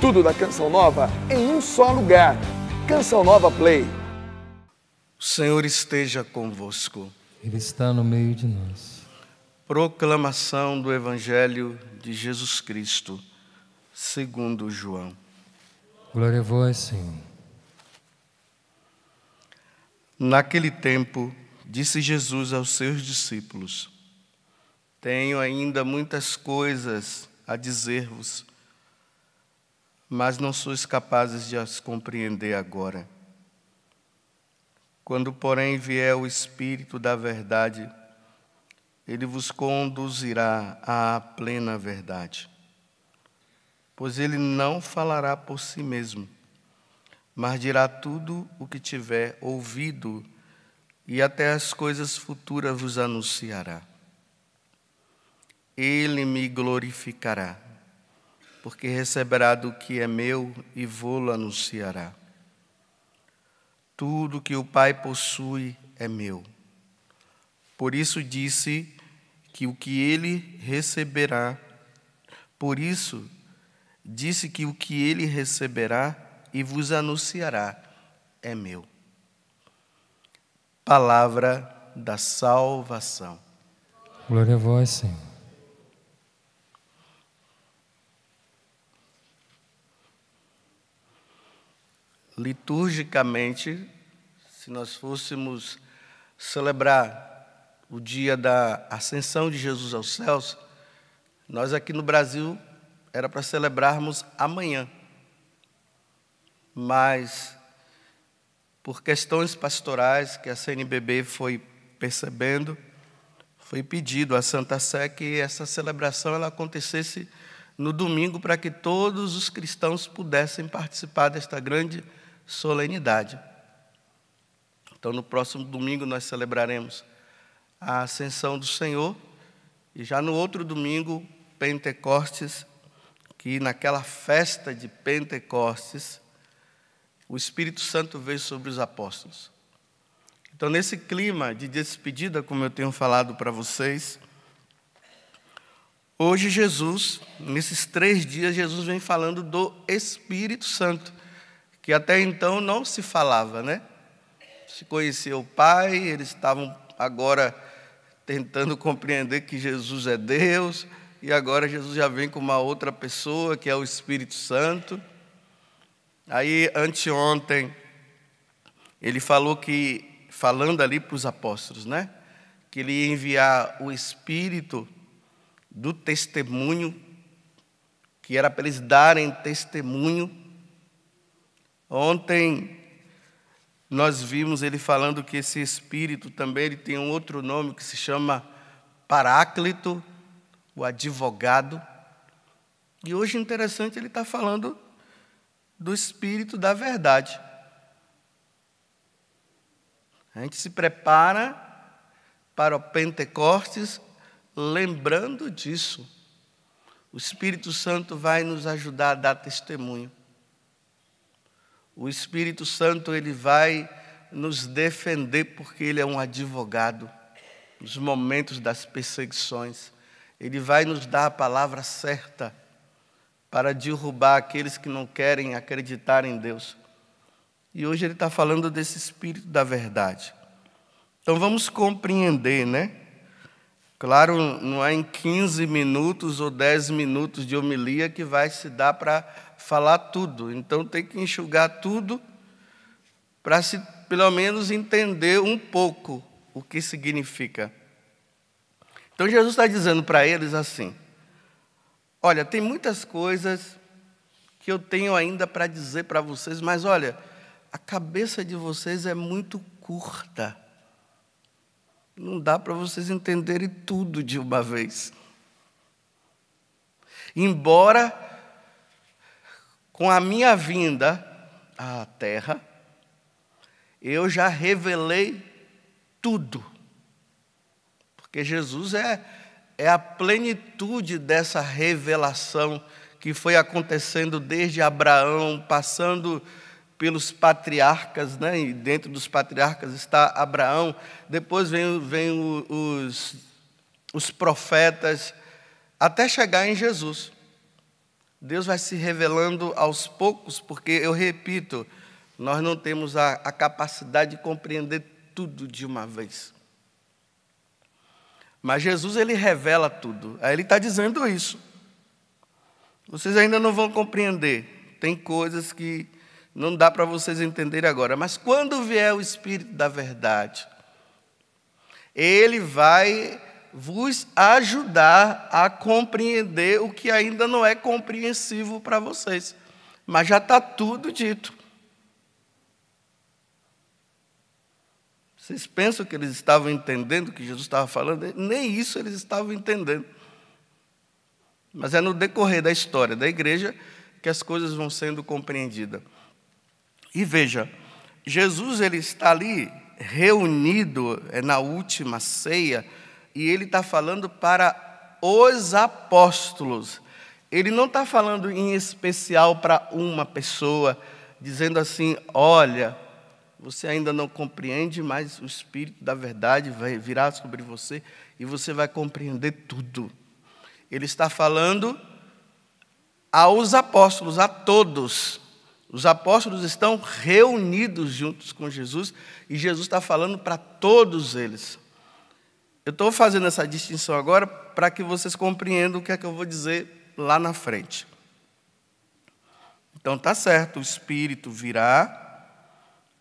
Tudo da Canção Nova em um só lugar. Canção Nova Play. O Senhor esteja convosco. Ele está no meio de nós. Proclamação do Evangelho de Jesus Cristo, segundo João. Glória a vós, Senhor. Naquele tempo, disse Jesus aos seus discípulos: Tenho ainda muitas coisas a dizer-vos, mas não sois capazes de as compreender agora. Quando, porém, vier o Espírito da verdade, ele vos conduzirá à plena verdade. Pois ele não falará por si mesmo, mas dirá tudo o que tiver ouvido, e até as coisas futuras vos anunciará. Ele me glorificará, porque receberá do que é meu e vô-lo anunciará. Tudo que o Pai possui é meu. Por isso disse que o que ele receberá e vos anunciará é meu. Palavra da salvação. Glória a vós, Senhor. Liturgicamente, se nós fôssemos celebrar o dia da ascensão de Jesus aos céus, nós aqui no Brasil era para celebrarmos amanhã. Mas, por questões pastorais que a CNBB foi percebendo, foi pedido à Santa Sé que essa celebração ela acontecesse no domingo para que todos os cristãos pudessem participar desta grande solenidade. Então, no próximo domingo nós celebraremos a Ascensão do Senhor e já no outro domingo, Pentecostes, que naquela festa de Pentecostes, o Espírito Santo veio sobre os apóstolos. Então, nesse clima de despedida, como eu tenho falado para vocês, hoje Jesus, nesses 3 dias, Jesus vem falando do Espírito Santo, que até então não se falava, né? Se conhecia o Pai, eles estavam agora tentando compreender que Jesus é Deus, e agora Jesus já vem com uma outra pessoa, que é o Espírito Santo. Aí, anteontem, ele falou que, falando ali para os apóstolos, né? Que ele ia enviar o Espírito do testemunho, que era para eles darem testemunho. Ontem nós vimos ele falando que esse Espírito também ele tem um outro nome que se chama Paráclito, o advogado. E hoje, interessante, ele está falando do Espírito da verdade. A gente se prepara para o Pentecostes lembrando disso. O Espírito Santo vai nos ajudar a dar testemunho. O Espírito Santo ele vai nos defender porque ele é um advogado nos momentos das perseguições. Ele vai nos dar a palavra certa para derrubar aqueles que não querem acreditar em Deus. E hoje ele está falando desse Espírito da verdade. Então vamos compreender, né? Claro, não é em 15 minutos ou 10 minutos de homilia que vai se dar para falar tudo. Então tem que enxugar tudo para se pelo menos entender um pouco o que significa. Então Jesus está dizendo para eles assim: olha, tem muitas coisas que eu tenho ainda para dizer para vocês, mas olha, a cabeça de vocês é muito curta. Não dá para vocês entenderem tudo de uma vez. Embora, com a minha vinda à terra, eu já revelei tudo. Porque Jesus é a plenitude dessa revelação que foi acontecendo desde Abraão, passando pelos patriarcas, né? E dentro dos patriarcas está Abraão, depois vem os profetas, até chegar em Jesus. Deus vai se revelando aos poucos, porque, eu repito, nós não temos a capacidade de compreender tudo de uma vez. Mas Jesus, ele revela tudo. Aí ele está dizendo isso. Vocês ainda não vão compreender. Tem coisas que não dá para vocês entenderem agora. Mas quando vier o Espírito da verdade, ele vai vos ajudar a compreender o que ainda não é compreensivo para vocês. Mas já está tudo dito. Vocês pensam que eles estavam entendendo o que Jesus estava falando? Nem isso eles estavam entendendo. Mas é no decorrer da história da igreja que as coisas vão sendo compreendidas. E veja, Jesus, ele está ali reunido na última ceia, e ele está falando para os apóstolos. Ele não está falando em especial para uma pessoa, dizendo assim: olha, você ainda não compreende, mas o Espírito da verdade vai virar sobre você e você vai compreender tudo. Ele está falando aos apóstolos, a todos. Os apóstolos estão reunidos juntos com Jesus e Jesus está falando para todos eles. Eu estou fazendo essa distinção agora para que vocês compreendam o que é que eu vou dizer lá na frente. Então está certo, o Espírito virá,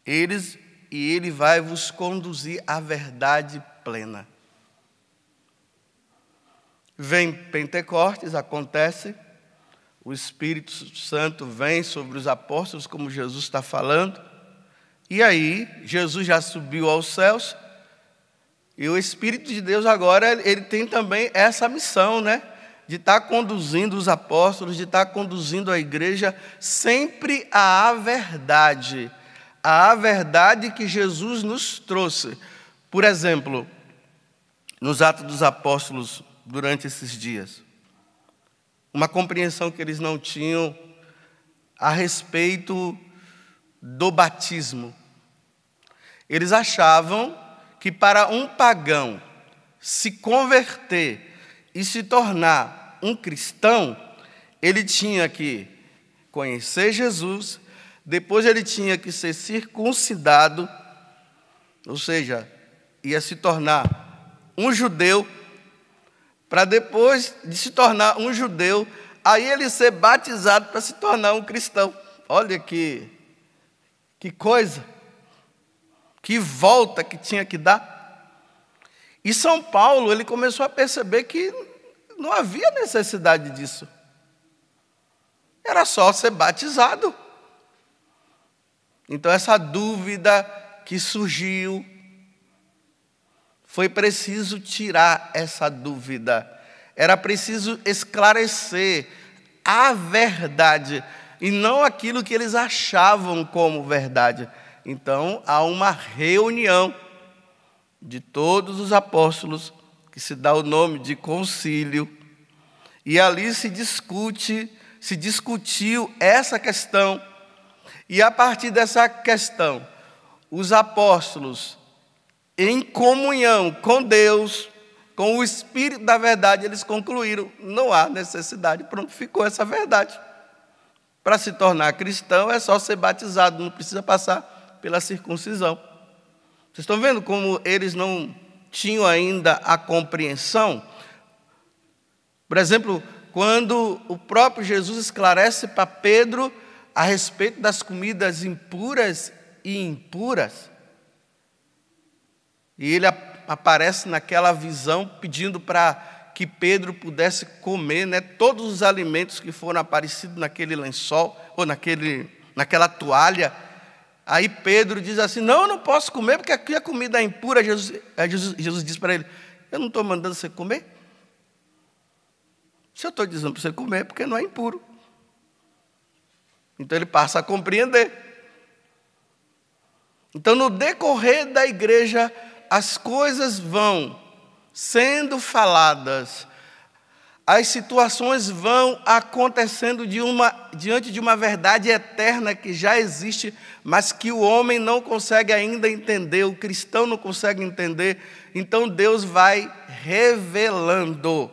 ele vai vos conduzir à verdade plena. Vem Pentecostes, acontece, o Espírito Santo vem sobre os apóstolos, como Jesus está falando, e aí Jesus já subiu aos céus, e o Espírito de Deus agora, ele tem também essa missão, né? De estar conduzindo os apóstolos, de estar conduzindo a igreja sempre à verdade que Jesus nos trouxe. Por exemplo, nos Atos dos Apóstolos, durante esses dias, uma compreensão que eles não tinham a respeito do batismo. Eles achavam que para um pagão se converter e se tornar um cristão, ele tinha que conhecer Jesus, depois ele tinha que ser circuncidado, ou seja, ia se tornar um judeu, para depois de se tornar um judeu, aí ele ser batizado para se tornar um cristão. Olha que coisa, que volta que tinha que dar. E São Paulo, ele começou a perceber que não havia necessidade disso. Era só ser batizado. Então essa dúvida que surgiu, foi preciso tirar essa dúvida. Era preciso esclarecer a verdade e não aquilo que eles achavam como verdade. Então, há uma reunião de todos os apóstolos, que se dá o nome de concílio, e ali se discutiu essa questão, e a partir dessa questão, os apóstolos, em comunhão com Deus, com o Espírito da verdade, eles concluíram: não há necessidade, pronto, ficou essa verdade. Para se tornar cristão é só ser batizado, não precisa passar pela circuncisão. Vocês estão vendo como eles não tinham ainda a compreensão? Por exemplo, quando o próprio Jesus esclarece para Pedro a respeito das comidas impuras e impuras, e ele aparece naquela visão pedindo para que Pedro pudesse comer, né, todos os alimentos que foram aparecidos naquele lençol, ou naquela toalha. Aí Pedro diz assim: não, eu não posso comer, porque aqui a comida é impura. Jesus diz para ele: eu não estou mandando você comer. Se eu estou dizendo para você comer, é porque não é impuro. Então ele passa a compreender. Então, no decorrer da igreja, as coisas vão sendo faladas, as situações vão acontecendo diante de uma verdade eterna que já existe, mas que o homem não consegue ainda entender, o cristão não consegue entender. Então Deus vai revelando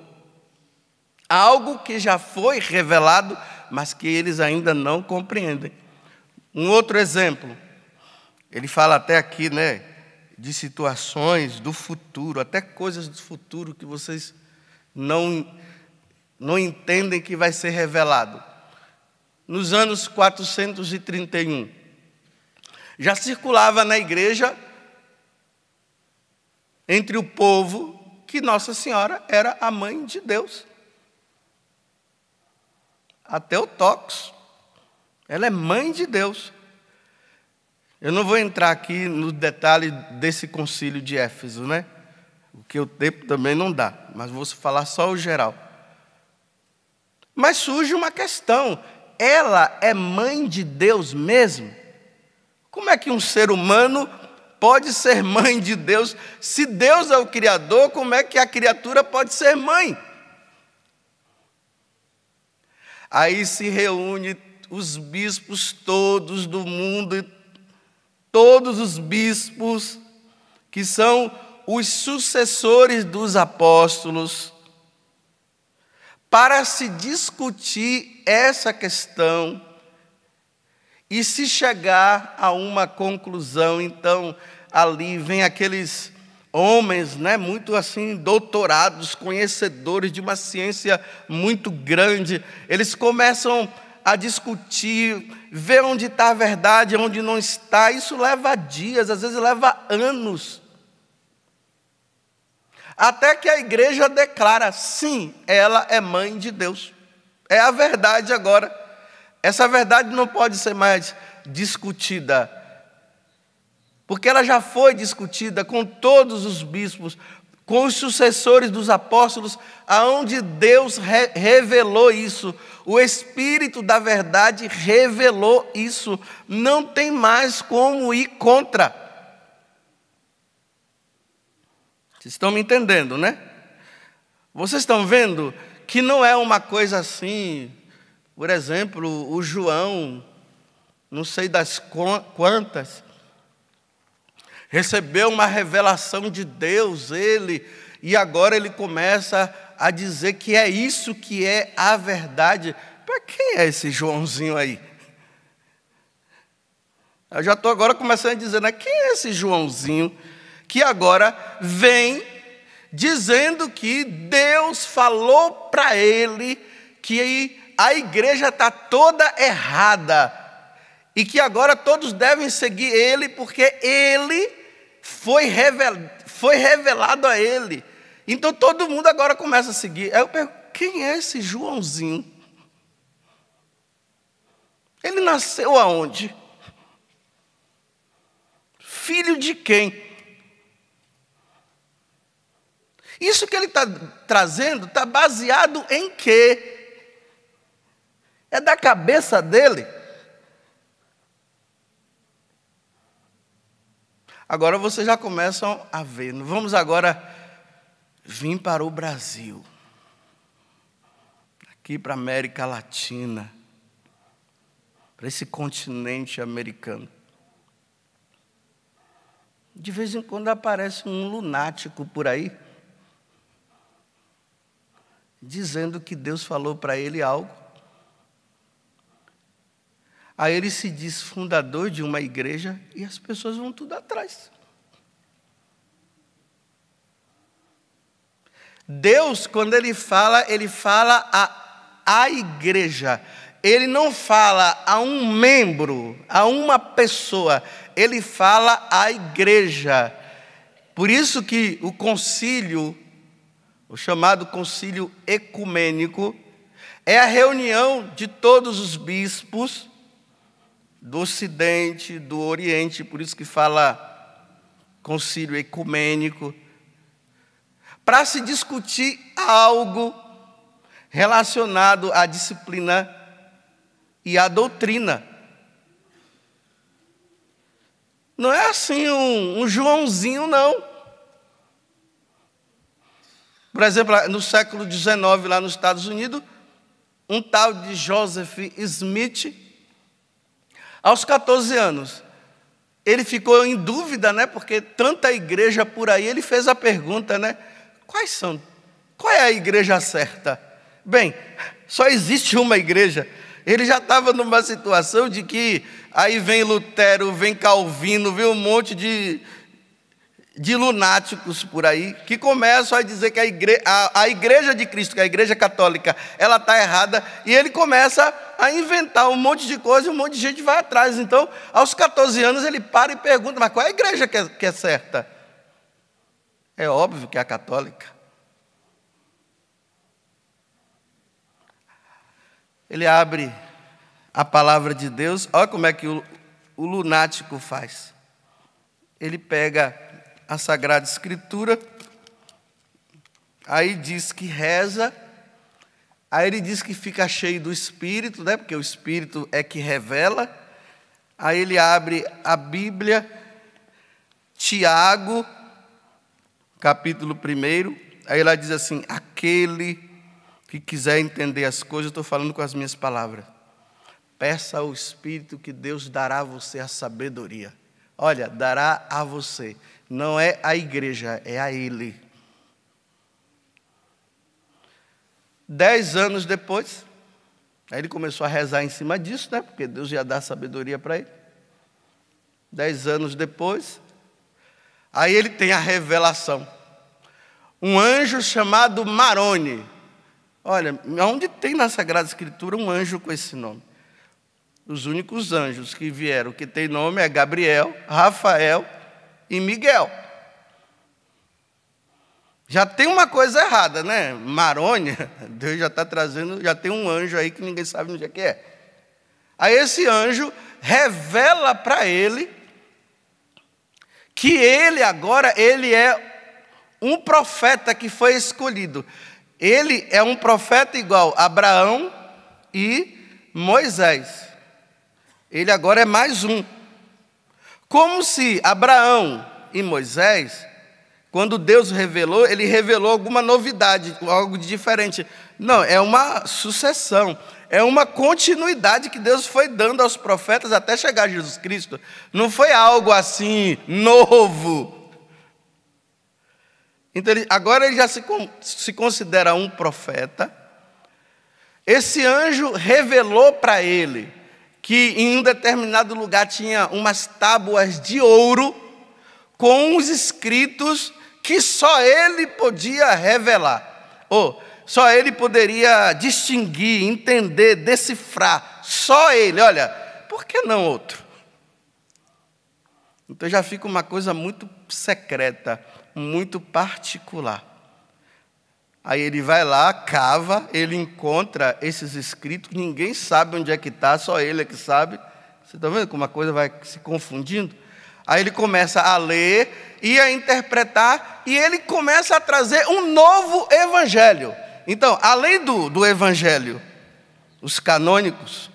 algo que já foi revelado, mas que eles ainda não compreendem. Um outro exemplo, ele fala até aqui, né, de situações do futuro, até coisas do futuro que vocês não entendem que vai ser revelado. Nos anos 431, já circulava na igreja, entre o povo, que Nossa Senhora era a mãe de Deus. A Theotokos, ela é mãe de Deus. Eu não vou entrar aqui no detalhe desse concílio de Éfeso, né? Porque o tempo também não dá, mas vou falar só o geral. Mas surge uma questão, ela é mãe de Deus mesmo? Como é que um ser humano pode ser mãe de Deus? Se Deus é o Criador, como é que a criatura pode ser mãe? Aí se reúne os bispos todos do mundo, todos os bispos que são os sucessores dos apóstolos, para se discutir essa questão e se chegar a uma conclusão. Então, ali vem aqueles homens, né, muito assim, doutorados, conhecedores de uma ciência muito grande. Eles começam a discutir, ver onde está a verdade, onde não está. Isso leva dias, às vezes leva anos. Até que a igreja declara, sim, ela é mãe de Deus. É a verdade agora. Essa verdade não pode ser mais discutida, porque ela já foi discutida com todos os bispos, com os sucessores dos apóstolos, aonde Deus revelou isso. O Espírito da verdade revelou isso. Não tem mais como ir contra. Vocês estão me entendendo, né? Vocês estão vendo que não é uma coisa assim. Por exemplo, o João, não sei das quantas, recebeu uma revelação de Deus, e agora ele começa a dizer que é isso que é a verdade. Para quem é esse Joãozinho aí? Eu já estou agora começando a dizer, né? Quem é esse Joãozinho que agora vem dizendo que Deus falou para ele que a igreja está toda errada e que agora todos devem seguir ele porque ele foi revelado a ele. Então todo mundo agora começa a seguir. Aí eu pergunto, quem é esse Joãozinho? Ele nasceu aonde? Filho de quem? Isso que ele está trazendo está baseado em quê? É da cabeça dele? Agora vocês já começam a ver. Vamos agora vir para o Brasil. Aqui para a América Latina. Para esse continente americano. De vez em quando aparece um lunático por aí, dizendo que Deus falou para ele algo. Aí ele se diz fundador de uma igreja e as pessoas vão tudo atrás. Deus, quando ele fala a igreja. Ele não fala a um membro, a uma pessoa. Ele fala à igreja. Por isso que o concílio, o chamado concílio ecumênico, é a reunião de todos os bispos do Ocidente, do Oriente, por isso que fala concílio ecumênico, para se discutir algo relacionado à disciplina e à doutrina. Não é assim um Joãozinho, não. Por exemplo, no século XIX, lá nos Estados Unidos, um tal de Joseph Smith, aos 14 anos, ele ficou em dúvida, né? Porque tanta igreja por aí, ele fez a pergunta, né? Qual é a igreja certa? Bem, só existe uma igreja. Ele já estava numa situação de que aí vem Lutero, vem Calvino, vem um monte de lunáticos por aí, que começam a dizer que a igreja de Cristo, que a igreja católica, ela está errada, e ele começa a inventar um monte de coisa, e um monte de gente vai atrás. Então, aos 14 anos, ele para e pergunta, mas qual é a igreja que é certa? É óbvio que é a católica. Ele abre a palavra de Deus, olha como é que o lunático faz. Ele pega a Sagrada Escritura, aí diz que reza, aí ele diz que fica cheio do Espírito, né? Porque o Espírito é que revela. Aí ele abre a Bíblia, Tiago, capítulo 1, aí ela diz assim, aquele que quiser entender as coisas, eu estou falando com as minhas palavras, peça ao Espírito que Deus dará a você a sabedoria. Olha, dará a você. Não é a igreja, é a Ele. 10 anos depois, aí ele começou a rezar em cima disso, né? Porque Deus ia dar sabedoria para ele. 10 anos depois, aí ele tem a revelação. Um anjo chamado Maroni. Olha, onde tem na Sagrada Escritura um anjo com esse nome? Os únicos anjos que vieram, que tem nome é Gabriel, Rafael e Miguel. Já tem uma coisa errada, né? Maroni, Deus já está trazendo, já tem um anjo aí que ninguém sabe onde é que é. Aí esse anjo revela para ele que ele agora, ele é um profeta que foi escolhido. Ele é um profeta igual a Abraão e Moisés. Ele agora é mais um. Como se Abraão e Moisés, quando Deus revelou, ele revelou alguma novidade, algo de diferente. Não, é uma sucessão, é uma continuidade que Deus foi dando aos profetas até chegar a Jesus Cristo. Não foi algo assim, novo. Então, agora ele já se considera um profeta. Esse anjo revelou para ele que em um determinado lugar tinha umas tábuas de ouro com uns escritos que só ele podia revelar. Ou só ele poderia distinguir, entender, decifrar. Só ele, olha, por que não outro? Então já fica uma coisa muito secreta, muito particular. Aí ele vai lá, cava, ele encontra esses escritos, ninguém sabe onde é que está, só ele é que sabe. Você está vendo como a coisa vai se confundindo? Aí ele começa a ler e a interpretar, e ele começa a trazer um novo evangelho. Então, além do evangelho, os canônicos,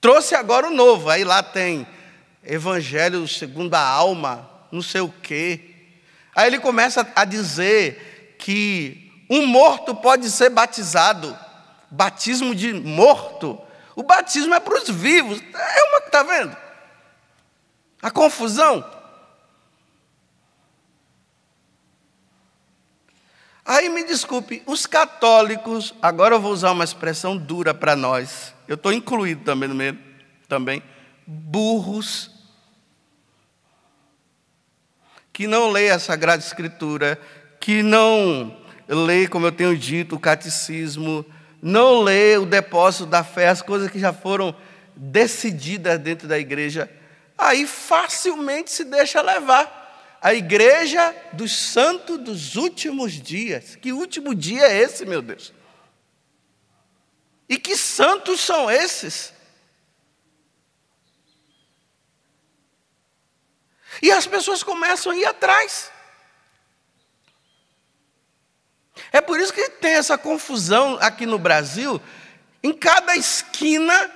trouxe agora o novo. Aí lá tem evangelho segundo a alma, não sei o quê. Aí ele começa a dizer que um morto pode ser batizado. Batismo de morto. O batismo é para os vivos. Está vendo? A confusão. Aí me desculpe, os católicos, agora eu vou usar uma expressão dura para nós. Eu estou incluído também no meio, também. Burros. Que não lê a Sagrada Escritura, que não lê, como eu tenho dito, o catecismo, não lê o depósito da fé, as coisas que já foram decididas dentro da igreja, aí facilmente se deixa levar. A igreja dos santos dos últimos dias. Que último dia é esse, meu Deus? E que santos são esses? E as pessoas começam a ir atrás. É por isso que tem essa confusão aqui no Brasil. Em cada esquina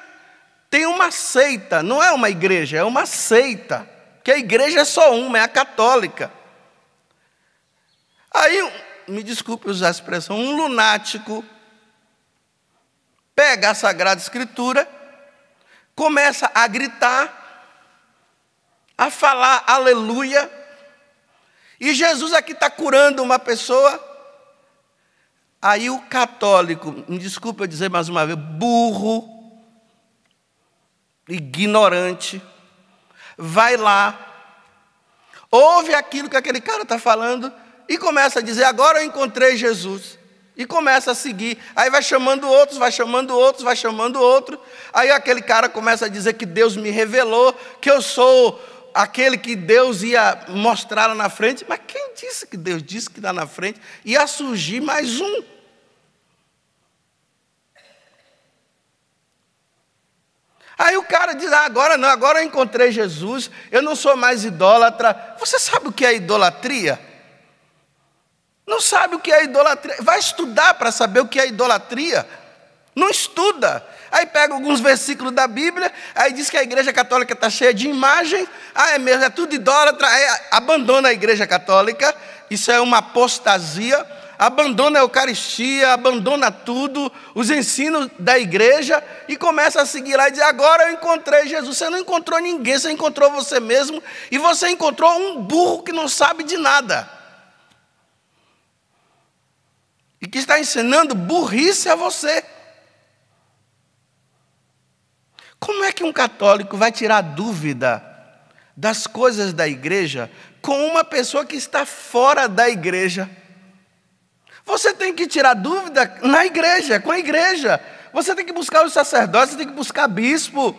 tem uma seita. Não é uma igreja, é uma seita. Porque a igreja é só uma, é a católica. Aí, me desculpe usar a expressão, um lunático pega a Sagrada Escritura, começa a gritar, a falar aleluia, e Jesus aqui está curando uma pessoa. Aí o católico, me desculpe eu dizer mais uma vez, burro, ignorante, vai lá, ouve aquilo que aquele cara está falando e começa a dizer, agora eu encontrei Jesus. E começa a seguir. Aí vai chamando outros, vai chamando outros, vai chamando outro. Aí aquele cara começa a dizer que Deus me revelou, que eu sou aquele que Deus ia mostrar lá na frente. Mas quem disse que Deus disse que lá na frente ia surgir mais um? Aí o cara diz, agora não, agora eu encontrei Jesus, eu não sou mais idólatra. Você sabe o que é idolatria? Não sabe o que é idolatria? Vai estudar para saber o que é idolatria. Não estuda. Aí pega alguns versículos da Bíblia, aí diz que a igreja católica está cheia de imagem. Ah, é mesmo, é tudo idólatra. Aí abandona a igreja católica, isso é uma apostasia. Abandona a Eucaristia, abandona tudo, os ensinos da igreja e começa a seguir lá e dizer, agora eu encontrei Jesus. Você não encontrou ninguém, você encontrou você mesmo e você encontrou um burro que não sabe de nada. E que está ensinando burrice a você. Como é que um católico vai tirar dúvida das coisas da igreja com uma pessoa que está fora da igreja? Você tem que tirar dúvida na igreja, com a igreja. Você tem que buscar os sacerdotes, você tem que buscar bispo.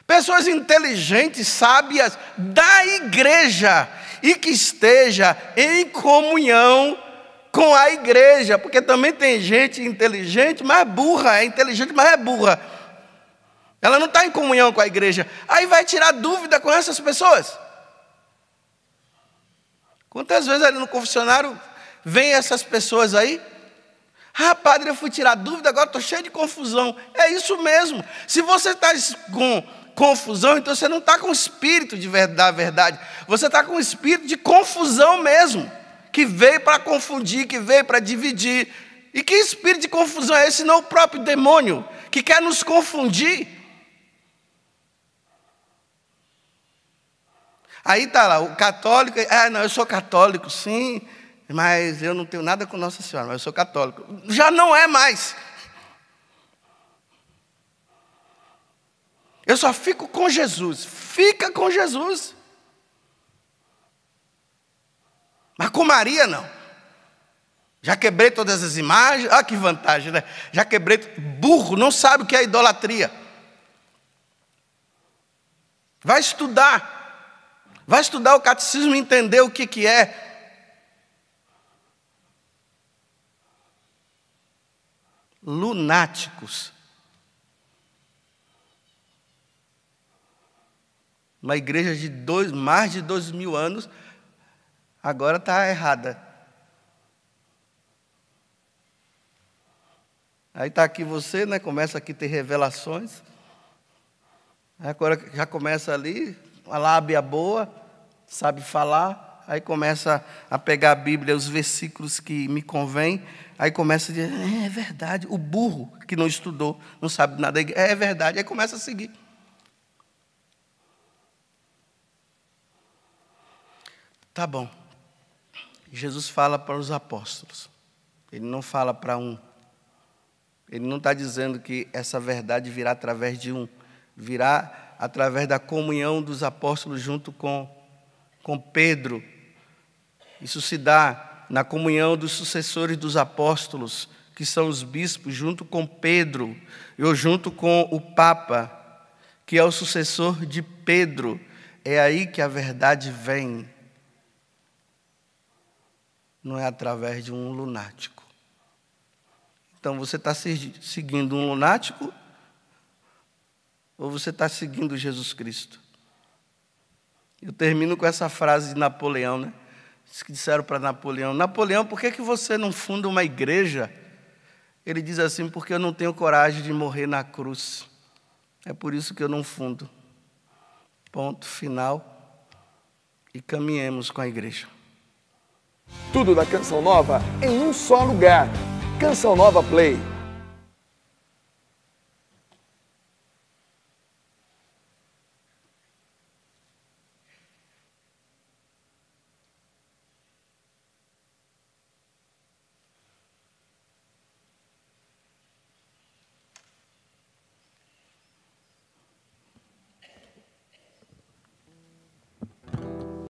Pessoas inteligentes, sábias da igreja e que esteja em comunhão com a igreja, porque também tem gente inteligente, mas burra, é inteligente, mas é burra. Ela não está em comunhão com a igreja. Aí vai tirar dúvida com essas pessoas. Quantas vezes ali no confessionário vem essas pessoas aí? Ah, padre, eu fui tirar dúvida, agora estou cheio de confusão. É isso mesmo. Se você está com confusão, então você não está com o espírito da verdade. Você está com o espírito de confusão mesmo. Que veio para confundir, que veio para dividir. E que espírito de confusão é esse? Não o próprio demônio, que quer nos confundir. Aí está lá, o católico, não, eu sou católico, sim, mas eu não tenho nada com Nossa Senhora, mas eu sou católico. Já não é mais. Eu só fico com Jesus. Fica com Jesus. Mas com Maria, não. Já quebrei todas as imagens. Ah, que vantagem, né? Já quebrei. Burro, não sabe o que é idolatria. Vai estudar. Vai estudar o catecismo e entender o que é. Lunáticos. Uma igreja de mais de 2.000 anos, agora está errada. Aí está aqui você, né? Começa aqui a ter revelações. Agora já começa ali, uma lábia boa, sabe falar. Aí começa a pegar a Bíblia, os versículos que me convêm. Aí começa a dizer, é verdade. O burro que não estudou, não sabe nada, é verdade. Aí começa a seguir. Tá bom. Jesus fala para os apóstolos. Ele não fala para um. Ele não está dizendo que essa verdade virá através de um. Virá através da comunhão dos apóstolos junto com Pedro. Isso se dá na comunhão dos sucessores dos apóstolos, que são os bispos, junto com Pedro, ou junto com o Papa, que é o sucessor de Pedro. É aí que a verdade vem. Não é através de um lunático. Então, você está seguindo um lunático ou você está seguindo Jesus Cristo? Eu termino com essa frase de Napoleão, né? Que disseram para Napoleão, Napoleão, por que você não funda uma igreja? Ele diz assim, porque eu não tenho coragem de morrer na cruz. É por isso que eu não fundo. Ponto final. E caminhemos com a igreja. Tudo da Canção Nova em um só lugar. Canção Nova Play.